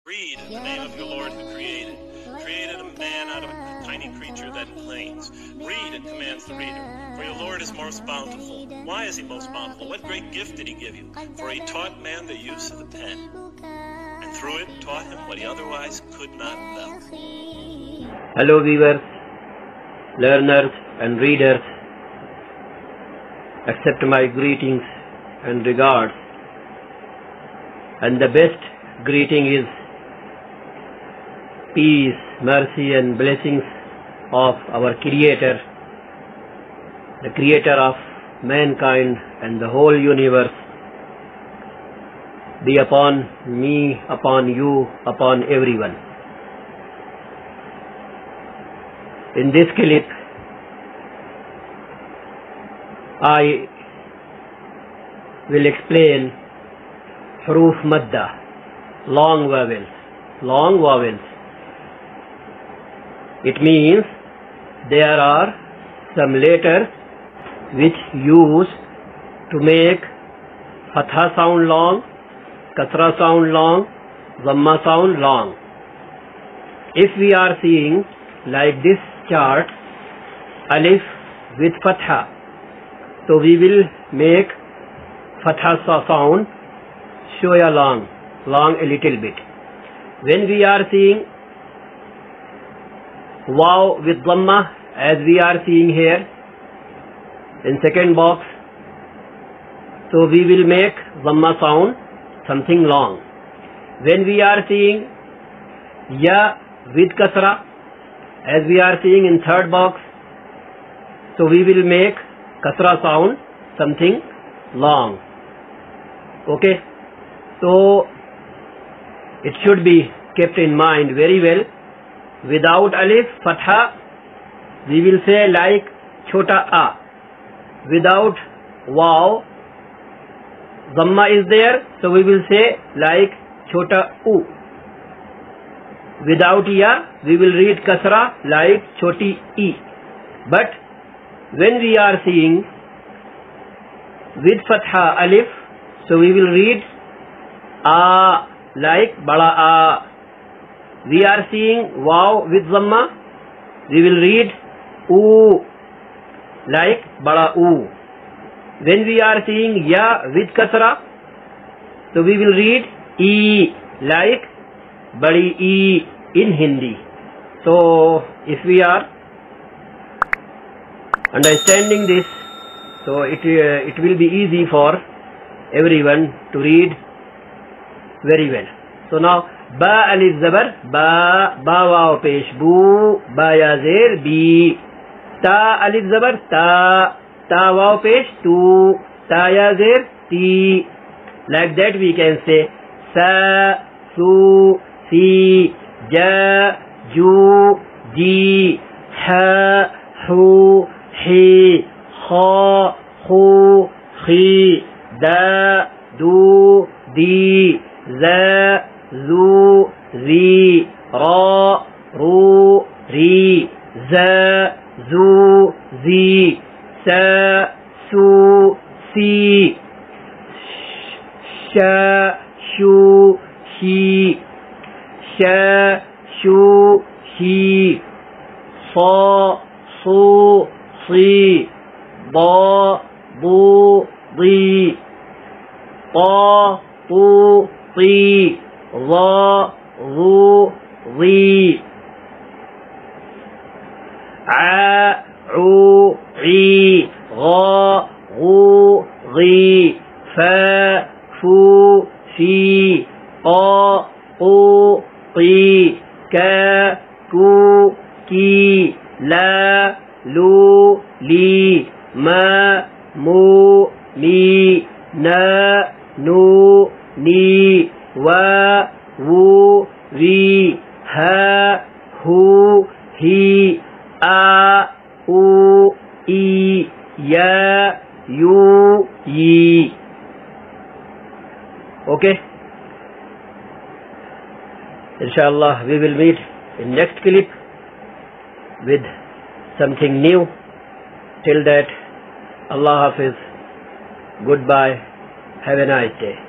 Read in the name of your Lord who created a man out of a tiny creature that planes. Read, it commands the reader. For your Lord is most bountiful. Why is he most bountiful? What great gift did he give you? For he taught man the use of the pen, and through it taught him what he otherwise could not know. Hello viewers, learners and readers. Accept my greetings and regards. And the best greeting is peace, mercy and blessings of our Creator, the Creator of mankind and the whole universe, be upon me, upon you, upon everyone. In this clip, I will explain Huruf Madda, long vowels. It means there are some letters which use to make Fatha sound long, Kasra sound long, Dhamma sound long. If we are seeing like this chart, Alif with Fatha, so we will make Fatha sound shoya long a little bit. When we are seeing Waw with Dhamma, as we are seeing here in second box, so we will make Dhamma sound something long. When we are seeing Ya with Kasra, as we are seeing in third box, so we will make Kasra sound something long. Okay, so it should be kept in mind very well. Without Alif, Fatha, we will say like Chota A. Without Waw, Dhamma is there, so we will say like Chota U. Without Ya, we will read Kasra like Choti E. But when we are seeing with Fatha Alif, so we will read A like Bada A. We are seeing Waw with Dhamma, we will read U like Bada U. When we are seeing Ya with Kasra, so we will read E like Badi E in Hindi. So if we are understanding this, so it will be easy for everyone to read very well. So now Ba alif zabar ba, ba waw pesh bu, ba ya zer bi. Ta alif zabar ta, ta waw pesh tu, ta ya zer ti. Like that we can say sa, su, si, ja, ju, ji, ha, hu, hi, kha, khu, khi, da, du, di, za, zu, zi, ra, ru, ri, za, zu, zi, sa, su, si, sha, shu, shi, sha, shu, shi, sa, su, si, da, bu, di, ta, tu, ti, ظا ظو ظي ع عو عي غا غو غي فا فو في قا قو قي كا كو كي لا لو لي ما مو مي نا نو ني wa, wu, vi, ha, hu, hi, a, u, i, ya, yu, yi. Okay. Inshallah, we will meet in next clip with something new. Till that, Allah Hafiz. Goodbye. Have a nice day.